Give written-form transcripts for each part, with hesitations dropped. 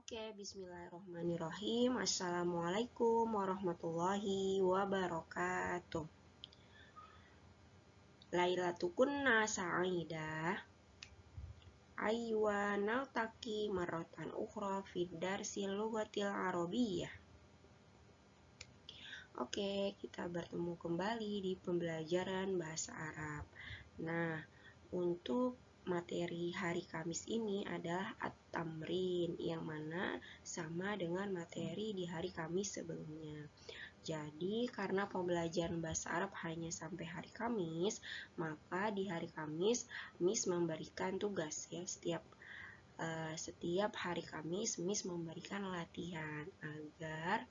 Oke, bismillahirrahmanirrahim. Assalamualaikum warahmatullahi wabarakatuh. Lailatukunna sa'idah. Aywa naltaki marratan ukhra fid darsil lughatil arabiyyah. Oke, kita bertemu kembali di pembelajaran bahasa Arab. Nah, untuk materi hari Kamis ini adalah at-tamrin, yang mana sama dengan materi di hari Kamis sebelumnya. Jadi, karena pembelajaran bahasa Arab hanya sampai hari Kamis, maka di hari Kamis Miss memberikan tugas ya. Setiap hari Kamis Miss memberikan latihan agar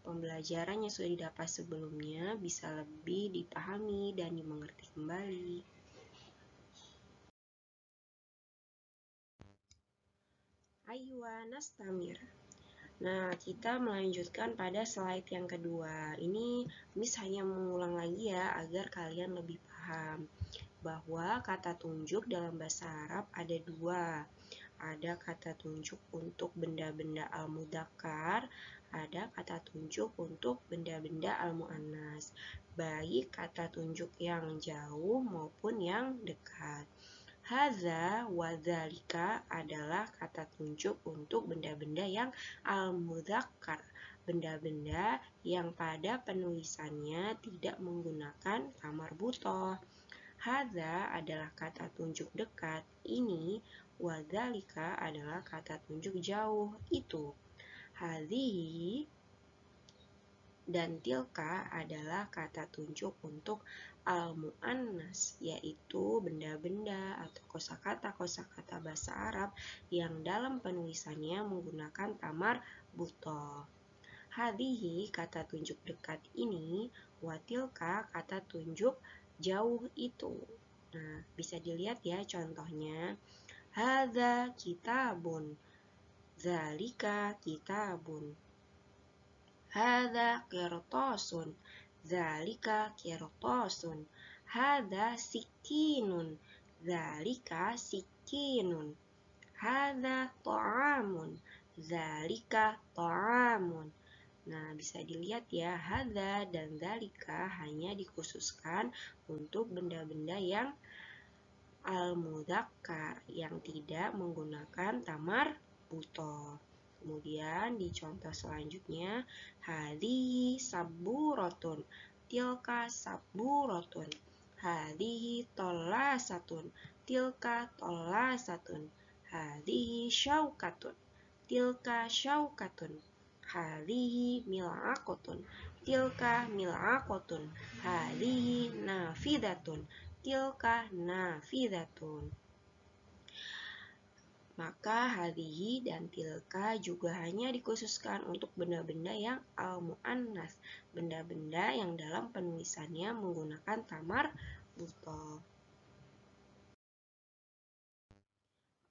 pembelajaran yang sudah didapat sebelumnya bisa lebih dipahami dan dimengerti kembali. Aywa nastamir. Nah, kita melanjutkan pada slide yang kedua. Ini Miss hanya mengulang lagi ya, agar kalian lebih paham bahwa kata tunjuk dalam bahasa Arab ada dua. Ada kata tunjuk untuk benda-benda al-mudzakkar, ada kata tunjuk untuk benda-benda al-mu'annas, baik kata tunjuk yang jauh maupun yang dekat. Hadza wa dzalika adalah kata tunjuk untuk benda-benda yang al-mudzakkar, benda-benda yang pada penulisannya tidak menggunakan tamar butoh. Hadza adalah kata tunjuk dekat, ini wa dzalika adalah kata tunjuk jauh, itu. Hadhihi dan tilka adalah kata tunjuk untuk al-mu'annas, yaitu benda-benda atau kosakata-kosakata bahasa Arab yang dalam penulisannya menggunakan tamar butoh. Hadhihi kata tunjuk dekat ini, wa tilka kata tunjuk jauh itu. Nah, bisa dilihat ya contohnya. Hadza kitabun, dzalika kitabun. Hadza qirtasun, dzalika qirtasun. Hadza sikinun, dzalika sikinun. Hadza ta'amun, dzalika ta'amun. Nah, bisa dilihat ya, hadza dan dzalika hanya dikhususkan untuk benda-benda yang al-mudzakkar, yang tidak menggunakan tamar butoh. Kemudian di contoh selanjutnya, hadhihi sabburatun, tilka sabburatun. Hadhihi tollasatun, tilka tollasatun. Hadhihi syaukatun, tilka syaukatun. Hadhihi mil'aqatun, tilka mil'aqatun. Hadhihi nafidatun, tilka nafidatun. Maka hadhihi dan tilka juga hanya dikhususkan untuk benda-benda yang al-mu'annas, benda-benda yang dalam penulisannya menggunakan tamar butoh.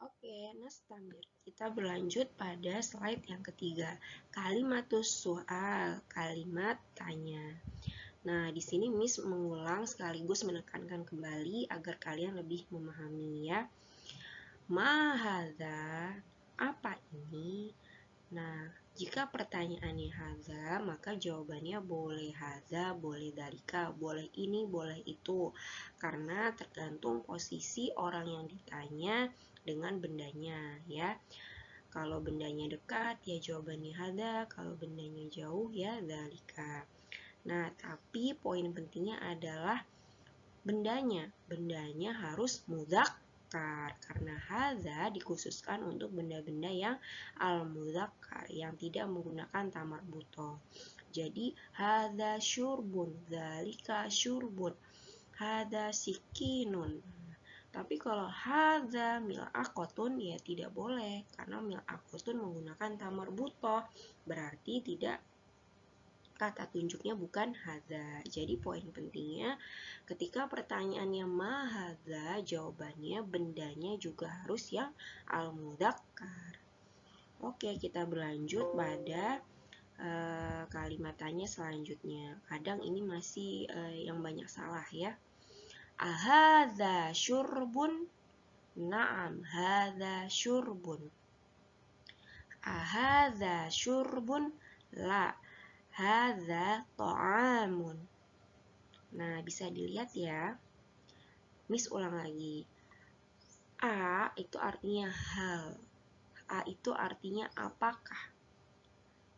Oke, nastamir. Kita berlanjut pada slide yang ketiga. Kalimatus su'al, kalimat tanya. Nah, di sini Miss mengulang sekaligus menekankan kembali agar kalian lebih memahami ya. Ma hadza, apa ini? Nah, jika pertanyaannya hadza, maka jawabannya boleh hadza, boleh dalika, boleh ini, boleh itu. Karena tergantung posisi orang yang ditanya dengan bendanya ya. Kalau bendanya dekat ya jawabannya hadza, kalau bendanya jauh ya dalika. Nah, tapi poin pentingnya adalah bendanya harus mudzakkar, karena hadza dikhususkan untuk benda-benda yang al-mudzakkar, yang tidak menggunakan tamar butoh. Jadi hadza syurbun, dzalika syurbun, hadza sikinun. Tapi kalau hadza mil'aqatun ya tidak boleh, karena mil'aqatun menggunakan tamar butoh, berarti tidak, kata tunjuknya bukan hadza. Jadi poin pentingnya ketika pertanyaannya ma hadza, jawabannya bendanya juga harus yang al-mudzakkar. Oke, kita berlanjut pada kalimat tanya selanjutnya. Kadang ini masih yang banyak salah ya. Ahadza syurbun? Naam, hadza syurbun. Ahadza syurbun? La, hadza ta'amun. Nah, bisa dilihat ya. Miss ulang lagi. A itu artinya hal. A itu artinya apakah.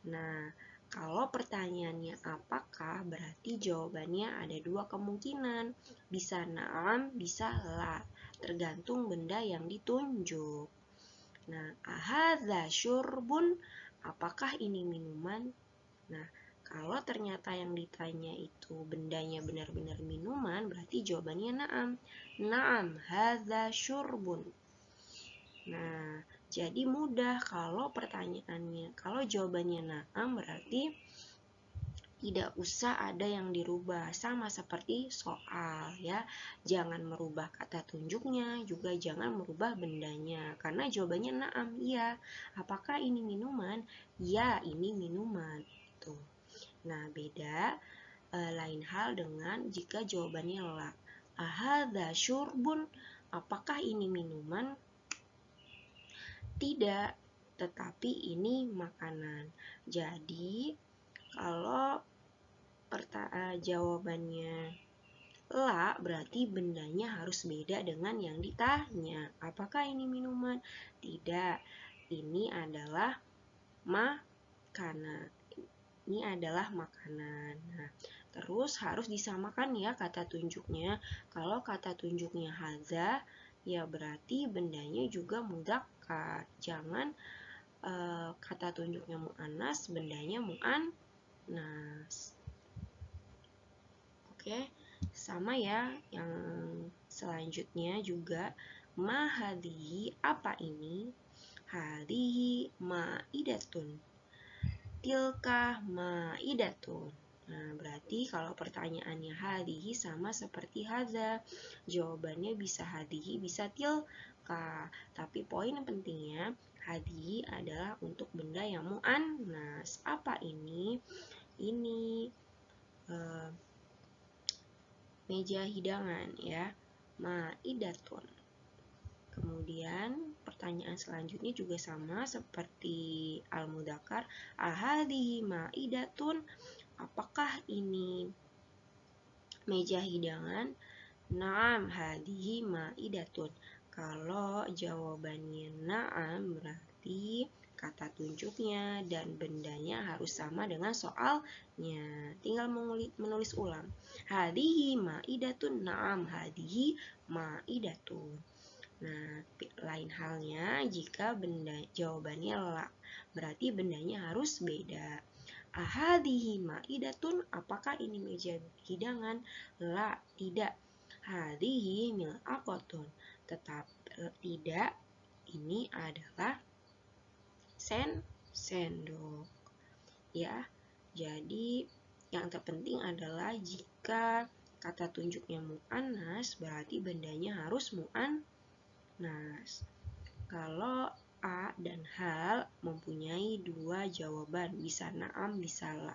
Nah, kalau pertanyaannya apakah, berarti jawabannya ada dua kemungkinan. Bisa na'am, bisa la. Tergantung benda yang ditunjuk. Nah, ahadza syurbun? Apakah ini minuman? Nah, kalau ternyata yang ditanya itu bendanya benar-benar minuman, berarti jawabannya na'am. Na'am, hadza syurbun. Nah, jadi mudah kalau pertanyaannya, kalau jawabannya na'am berarti tidak usah ada yang dirubah, sama seperti soal ya. Jangan merubah kata tunjuknya, juga jangan merubah bendanya, karena jawabannya na'am, iya. Apakah ini minuman? Ya, ini minuman. Tuh. Nah, beda lain hal dengan jika jawabannya la. Ahadza syurbun? Apakah ini minuman? Tidak, tetapi ini makanan. Jadi, kalau jawabannya la, berarti bendanya harus beda dengan yang ditanya. Apakah ini minuman? Tidak, ini adalah makanan. Ini adalah makanan. Nah, terus harus disamakan ya kata tunjuknya. Kalau kata tunjuknya hadza, ya berarti bendanya juga mudzakkar. Jangan kata tunjuknya muannas, bendanya muannas. Oke, sama ya yang selanjutnya juga. Ma hadhihi? Apa ini? Hadhihi ma'idatun. Tilka ma'idatun. Nah, berarti kalau pertanyaannya hadhihi sama seperti hadza. Jawabannya bisa hadhihi, bisa tilka. Tapi poin pentingnya, hadhihi adalah untuk benda yang muannas. Apa ini? Ini meja hidangan ya. Ma'idatun. Kemudian pertanyaan selanjutnya juga sama seperti al-mudzakkar. Ahadhihi ma'idatun? Apakah ini meja hidangan? Na'am, hadhihi ma'idatun. Kalau jawabannya na'am, berarti kata tunjuknya dan bendanya harus sama dengan soalnya. Tinggal menulis ulang. Hadhihi ma'idatun? Na'am, hadhihi ma'idatun. Nah, lain halnya jika jawabannya la, berarti bendanya harus beda. Ahadhihi ma'idatun? Apakah ini meja hidangan? La, tidak. Hadhihi mil'aqatun. Tetap tidak, ini adalah sendok. Ya, jadi yang terpenting adalah jika kata tunjuknya muannas, berarti bendanya harus muannas. Kalau A dan hal mempunyai dua jawaban, bisa na'am, bisa la.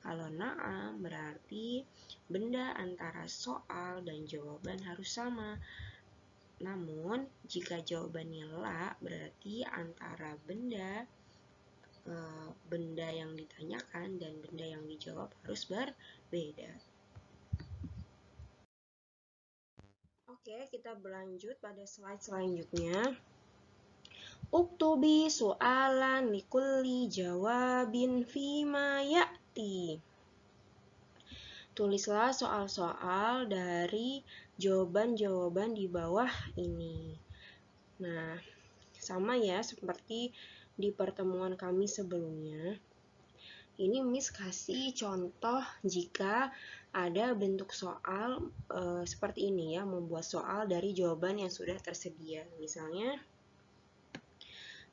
Kalau na'am berarti benda antara soal dan jawaban harus sama. Namun, jika jawabannya la, berarti antara benda yang ditanyakan dan benda yang dijawab harus berbeda. Oke, kita berlanjut pada slide selanjutnya. Uktubi soalan likulli jawabin fima ya'ti. Tulislah soal-soal dari jawaban-jawaban di bawah ini. Nah, sama ya seperti di pertemuan kami sebelumnya. Ini Miss kasih contoh jika ada bentuk soal seperti ini ya, membuat soal dari jawaban yang sudah tersedia. Misalnya,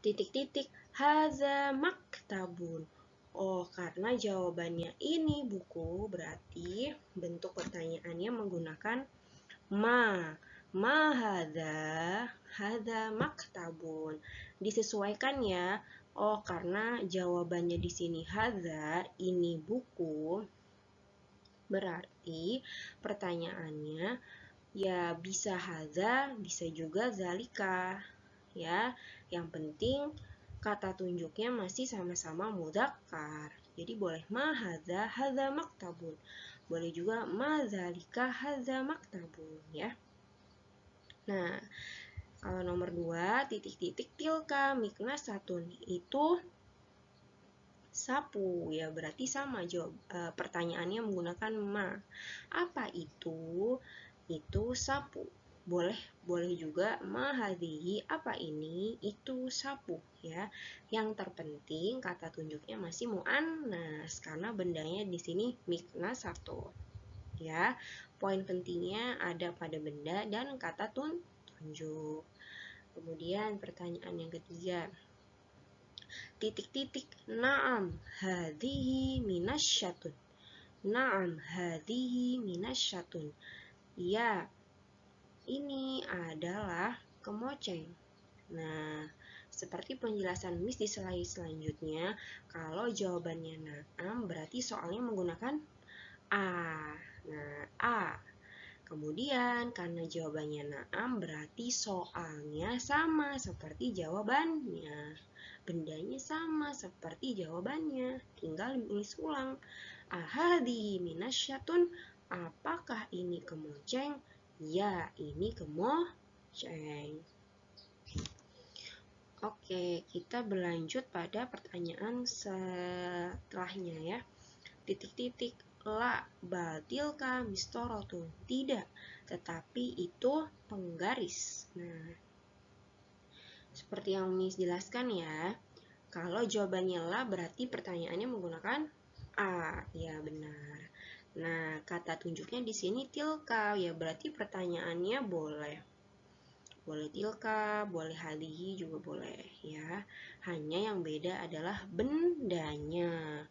titik-titik, haza maktabun. Oh, karena jawabannya ini buku, berarti bentuk pertanyaannya menggunakan ma hadza maktabun. Disesuaikan ya. Oh, karena jawabannya di sini hadza, ini buku, berarti pertanyaannya ya bisa hadza, bisa juga zalika. Ya, yang penting kata tunjuknya masih sama-sama mudzakkar. Jadi boleh ma hadza, hadza maktabun. Boleh juga ma dzalika, hadza maktabun ya. Nah, kalau nomor 2, titik-titik tilka miknasatun itu sapu ya, berarti sama jawab pertanyaannya menggunakan ma. Apa itu? Itu sapu. Boleh juga ma hadhihi, apa ini? Itu sapu ya. Yang terpenting kata tunjuknya masih muannas karena bendanya di sini miknasatun ya. Poin pentingnya ada pada benda dan kata tunjuk. Kemudian pertanyaan yang ketiga, titik-titik na'am hadhihi minasyatun. Na'am hadhihi minasyatun. Ya, ini adalah kemoceng. Nah, seperti penjelasan Miss di slide selanjutnya, kalau jawabannya na'am berarti soalnya menggunakan a. Nah, a. Kemudian karena jawabannya na'am berarti soalnya sama seperti jawabannya. Bendanya sama seperti jawabannya. Tinggal ditulis ulang. Ahadi minasyatun, apakah ini kemoceng? Ya, ini kemoceng. Oke, kita berlanjut pada pertanyaan setelahnya ya. Titik-titik la batilka mistorotun, tidak, tetapi itu penggaris. Nah, seperti yang Miss jelaskan ya, kalau jawabannya la berarti pertanyaannya menggunakan a, ya benar. Nah, kata tunjuknya di sini tilka, ya berarti pertanyaannya boleh tilka, boleh hadihi juga boleh ya. Hanya yang beda adalah bendanya.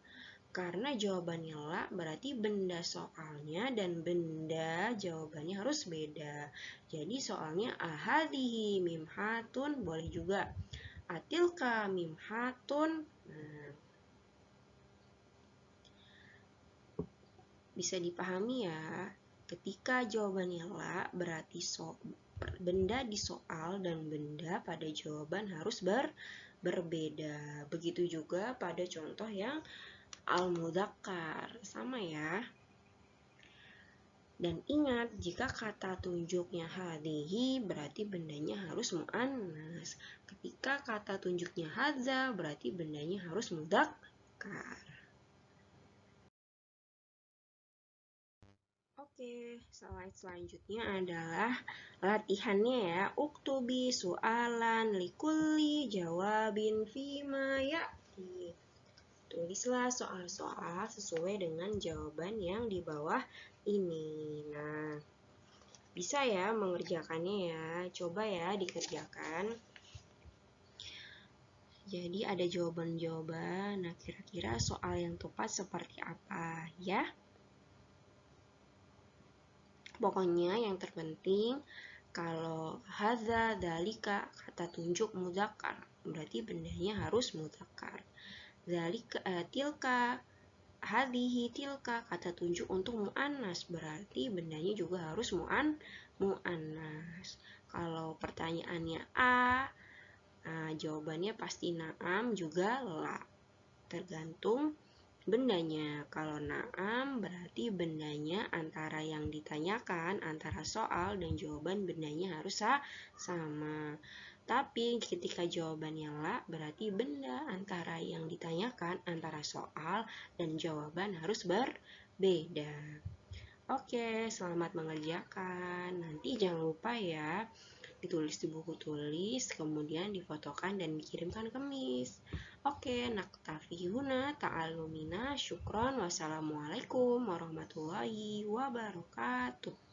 Karena jawabannya la berarti benda soalnya dan benda jawabannya harus beda. Jadi soalnya ahadihi mimhatun, boleh juga atilka mimhatun. Nah, bisa dipahami ya, ketika jawabannya la berarti benda di soal dan benda pada jawaban harus berbeda. Begitu juga pada contoh yang al-mudzakkar, sama ya. Dan ingat, jika kata tunjuknya hadhihi berarti bendanya harus muannas. Ketika kata tunjuknya hadza berarti bendanya harus mudzakkar. Oke, slide selanjutnya adalah latihannya ya. Uktubi su'alan likulli jawabin fima ya'ti. Tulislah soal-soal sesuai dengan jawaban yang di bawah ini. Nah, bisa ya mengerjakannya ya. Coba ya dikerjakan. Jadi ada jawaban-jawaban. Nah, kira-kira soal yang tepat seperti apa ya? Pokoknya yang terpenting kalau hadza dalika kata tunjuk mudzakkar, berarti bendanya harus mudzakkar. Dzalika tilka hadhihi tilka kata tunjuk untuk muannas, berarti bendanya juga harus muannas. Kalau pertanyaannya a, jawabannya pasti na'am juga la. Tergantung bendanya. Kalau na'am berarti bendanya antara yang ditanyakan, antara soal dan jawaban bendanya harus sama. Tapi ketika jawabannya la berarti benda antara yang ditanyakan, antara soal dan jawaban harus berbeda. Oke, selamat mengerjakan. Nanti jangan lupa ya ditulis di buku tulis, kemudian difotokan dan dikirimkan ke Miss. Oke, naktafi huna ta'alumina, syukron, wassalamualaikum warahmatullahi wabarakatuh.